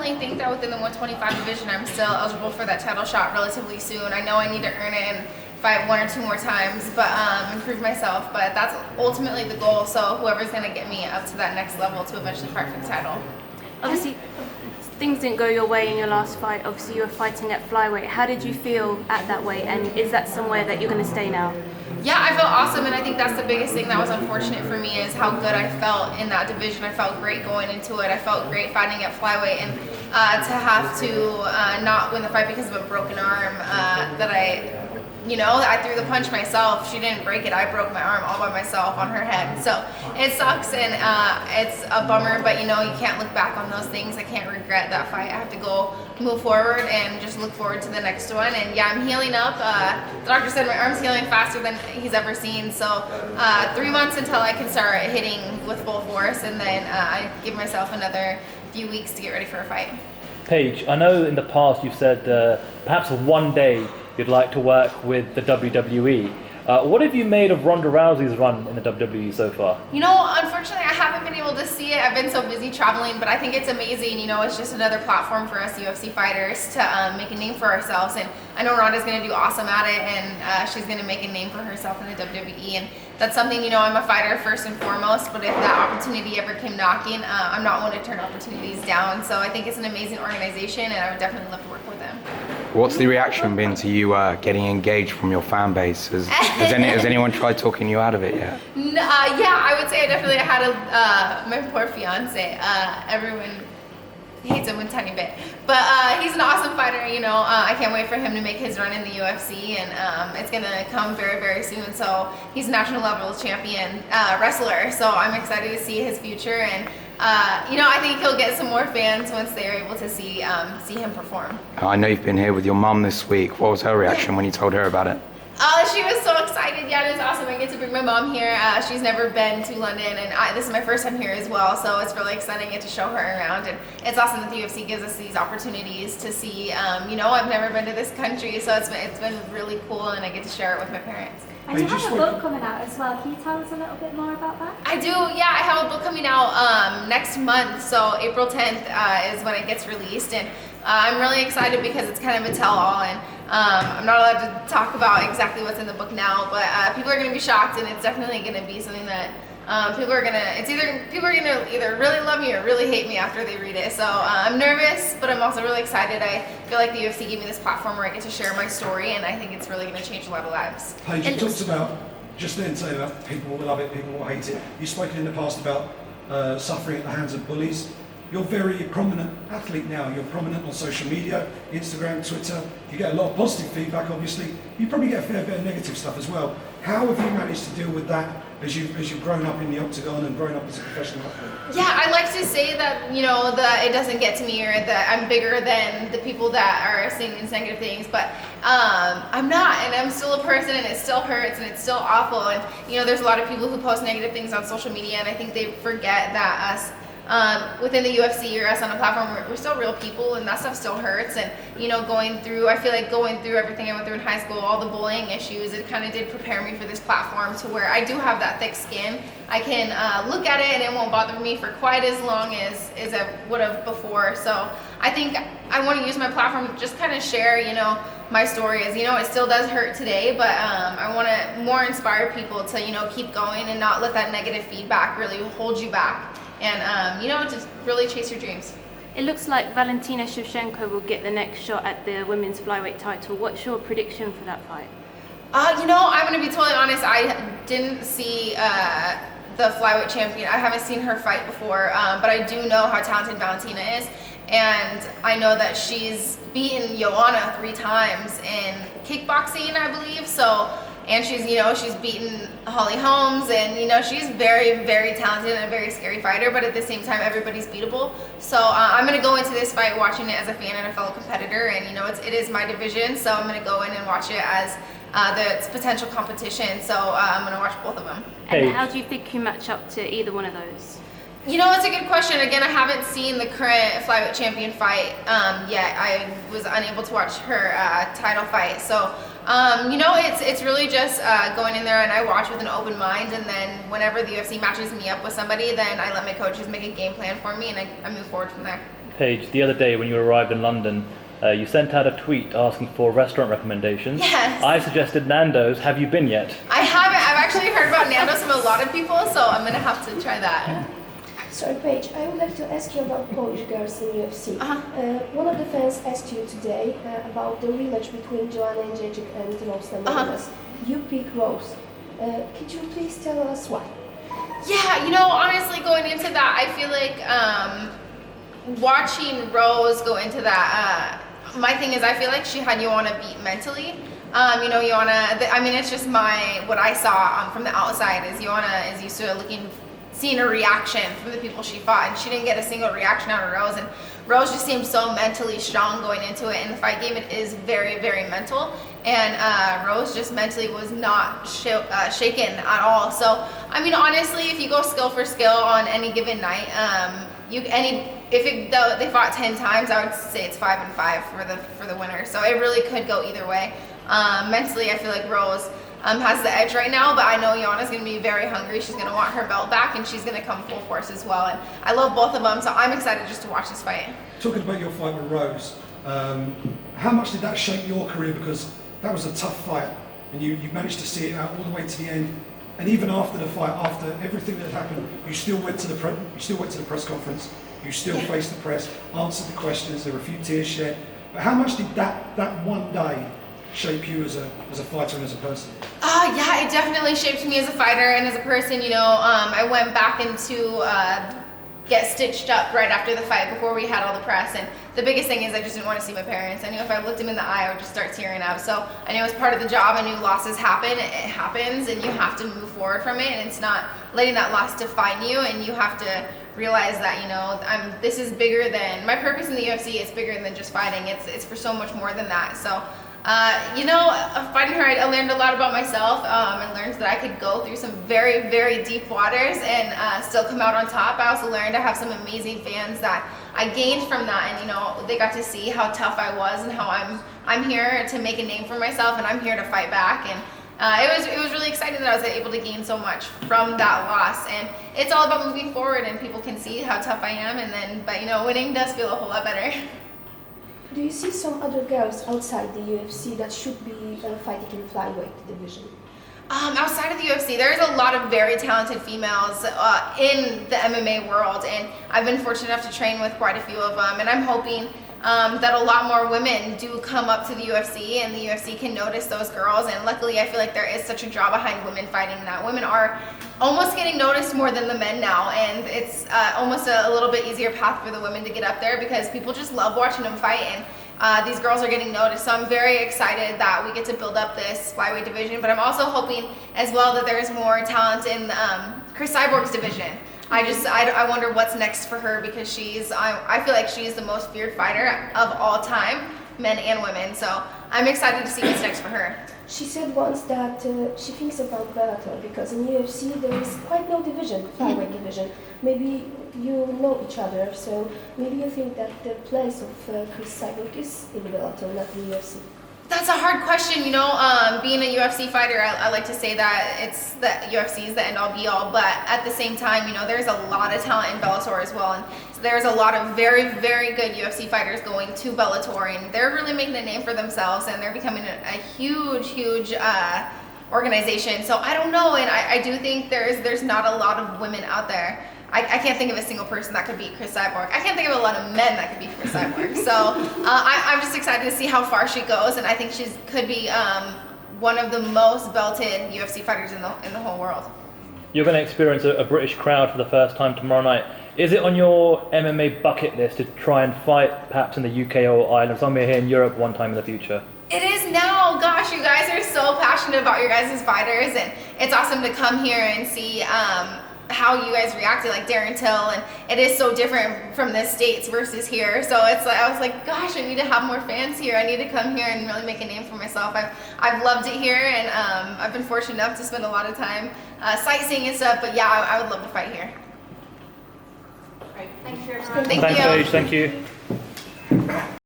I think that within the 125 division, I'm still eligible for that title shot relatively soon. I know I need to earn it and fight one or two more times, but improve myself. But that's ultimately the goal. So whoever's gonna get me up to that next level to eventually fight for the title. Obviously, things didn't go your way in your last fight. Obviously, you were fighting at flyweight. How did you feel at that weight, and is that somewhere that you're going to stay now? Yeah, I felt awesome, and I think that's the biggest thing that was unfortunate for me is how good I felt in that division. I felt great going into it. I felt great fighting at flyweight, and to have to not win the fight because of a broken arm that I threw the punch myself. She didn't break it. I broke my arm all by myself on her head. So it sucks, and it's a bummer, but you can't look back on those things. I can't regret that fight. I have to go move forward and just look forward to the next one. And yeah, I'm healing up. The doctor said my arm's healing faster than he's ever seen. So 3 months until I can start hitting with full force, and then I give myself another few weeks to get ready for a fight. Paige, I know in the past you've said perhaps one day you'd like to work with the WWE. What have you made of Ronda Rousey's run in the WWE so far? Unfortunately, I haven't been able to see it. I've been so busy traveling, but I think it's amazing. It's just another platform for us UFC fighters to make a name for ourselves. And I know Ronda's going to do awesome at it, and she's going to make a name for herself in the WWE. And that's something, I'm a fighter first and foremost, but if that opportunity ever came knocking, I'm not one to turn opportunities down. So I think it's an amazing organization, and I would definitely love to work with them. What's the reaction been to you getting engaged from your fan base? Has anyone tried talking you out of it yet? Yeah, I would say I definitely had my poor fiance. Everyone hates him a tiny bit, but he's an awesome fighter. I can't wait for him to make his run in the UFC, and it's gonna come very, very soon. So he's a national level champion wrestler. So I'm excited to see his future, and I think he'll get some more fans once they're able to see him perform. I know you've been here with your mum this week. What was her reaction when you told her about it? She was so excited. Yeah, it was awesome. I get to bring my mom here. She's never been to London, and this is my first time here as well, so it's really exciting to get to show her around. And it's awesome that the UFC gives us these opportunities to see. I've never been to this country, so it's been really cool, and I get to share it with my parents. And you have a book coming out as well. Can you tell us a little bit more about that? I do, yeah. I have a book coming out next month, so April 10th is when it gets released, and I'm really excited because it's kind of a tell-all, and I'm not allowed to talk about exactly what's in the book now, but people are going to be shocked, and it's definitely going to be something that people are going to either really love me or really hate me after they read it. So I'm nervous, but I'm also really excited. I feel like the UFC gave me this platform where I get to share my story, and I think it's really going to change a lot of lives. Paige, you talked about, just then saying about people will love it, people will hate it. You've spoken in the past about suffering at the hands of bullies. You're a very prominent athlete now. You're prominent on social media, Instagram, Twitter. You get a lot of positive feedback, obviously. You probably get a fair bit of negative stuff as well. How have you managed to deal with that as you've grown up in the octagon and grown up as a professional athlete? Yeah, I like to say that, that it doesn't get to me, or that I'm bigger than the people that are saying these negative things, but I'm not, and I'm still a person, and it still hurts, and it's still awful. And, there's a lot of people who post negative things on social media, and I think they forget that us within the UFC or us on a platform, we're still real people, and that stuff still hurts. And I feel like going through everything I went through in high school, all the bullying issues, it kind of did prepare me for this platform to where I do have that thick skin. I can look at it and it won't bother me for quite as long as I would have before. So I think I want to use my platform to just kind of share, my story. As it still does hurt today, but I want to more inspire people to, keep going and not let that negative feedback really hold you back. And, just really chase your dreams. It looks like Valentina Shevchenko will get the next shot at the women's flyweight title. What's your prediction for that fight? I'm going to be totally honest. I didn't see the flyweight champion. I haven't seen her fight before, but I do know how talented Valentina is. And I know that she's beaten Joanna 3 times in kickboxing, I believe. And she's beaten Holly Holmes, and she's very, very talented and a very scary fighter, but at the same time, everybody's beatable. So I'm going to go into this fight watching it as a fan and a fellow competitor, and it is my division, so I'm going to go in and watch it as the potential competition. So I'm going to watch both of them. And how do you think you match up to either one of those? It's a good question. Again, I haven't seen the current flyweight champion fight yet. I was unable to watch her title fight, so It's really just going in there and I watch with an open mind, and then whenever the UFC matches me up with somebody, then I let my coaches make a game plan for me, and I move forward from there. Paige, the other day when you arrived in London, you sent out a tweet asking for restaurant recommendations. Yes. I suggested Nando's. Have you been yet? I haven't. I've actually heard about Nando's from a lot of people, so I'm gonna have to try that. Sorry, Paige, I would like to ask you about Polish girls in UFC. One of the fans asked you today about the rematch between Joanna Jędrzejczyk and Rose Namajunas. You pick Rose. Could you please tell us why? Yeah, honestly, going into that, I feel like watching Rose go into that, my thing is I feel like she had Joanna beat mentally. Joanna, it's just what I saw from the outside is Joanna is used to seeing a reaction from the people she fought, and she didn't get a single reaction out of Rose, and Rose just seemed so mentally strong going into it. In the fight game, it is very, very mental, and Rose just mentally was not shaken at all. So, honestly, if you go skill for skill on any given night, though they fought 10 times, I would say it's 5-5 for the winner. So it really could go either way. Mentally, I feel like Rose has the edge right now, but I know Joanna's going to be very hungry. She's going to want her belt back, and she's going to come full force as well. And I love both of them, so I'm excited just to watch this fight. Talking about your fight with Rose, how much did that shape your career? Because that was a tough fight, and you managed to see it out all the way to the end. And even after the fight, after everything that happened, you still went to the press conference. You still faced the press, answered the questions. There were a few tears shed. But how much did that one day shape you as a fighter and as a person? Yeah, it definitely shaped me as a fighter and as a person. I went back into get stitched up right after the fight before we had all the press, and the biggest thing is I just didn't want to see my parents. I knew if I looked them in the eye, I would just start tearing up. So I knew it was part of the job. I knew losses happen. It happens, and you have to move forward from it, and it's not letting that loss define you, and you have to realize that this is bigger than my purpose in the UFC. It's bigger than just fighting. It's for so much more than that. So fighting her, I learned a lot about myself. I learned that I could go through some very, very deep waters and still come out on top. I also learned I have some amazing fans that I gained from that, and they got to see how tough I was and how I'm here to make a name for myself, and I'm here to fight back. And it was really exciting that I was able to gain so much from that loss. And it's all about moving forward, and people can see how tough I am. But winning does feel a whole lot better. Do you see some other girls outside the UFC that should be fighting in flyweight division? Outside of the UFC, there's a lot of very talented females in the MMA world, and I've been fortunate enough to train with quite a few of them, and I'm hoping that a lot more women do come up to the UFC, and the UFC can notice those girls. And luckily, I feel like there is such a draw behind women fighting that women are almost getting noticed more than the men now, and it's almost a little bit easier path for the women to get up there because people just love watching them fight, and these girls are getting noticed. So I'm very excited that we get to build up this flyweight division, but I'm also hoping as well that there's more talent in Chris Cyborg's division. I wonder what's next for her, because I feel like she's the most feared fighter of all time, men and women. So I'm excited to see what's next for her. She said once that she thinks about Bellator because in UFC there is quite no division, flyweight division. Maybe you know each other, so maybe you think that the place of Chris Cyborg is in Bellator, not in UFC. That's a hard question, being a UFC fighter, I like to say that it's the UFC is the end all be all, but at the same time, there's a lot of talent in Bellator as well, and so there's a lot of very, very good UFC fighters going to Bellator, and they're really making a name for themselves, and they're becoming a huge organization. So I don't know, and I do think there's not a lot of women out there. I can't think of a single person that could beat Chris Cyborg. I can't think of a lot of men that could beat Chris Cyborg. So I'm just excited to see how far she goes, and I think she could be one of the most belted UFC fighters in the whole world. You're going to experience a British crowd for the first time tomorrow night. Is it on your MMA bucket list to try and fight perhaps in the UK or Ireland, somewhere here in Europe one time in the future? It is now. Gosh, you guys are so passionate about your guys' fighters, and it's awesome to come here and see how you guys reacted, like Darren Till, and it is so different from the States versus here. So it's like, I was like, gosh, I need to have more fans here. I need to come here and really make a name for myself. I've loved it here, and I've been fortunate enough to spend a lot of time sightseeing and stuff, but yeah, I would love to fight here. Great. Thank you, everyone. Thank Thanks, you. Paige. Thank you.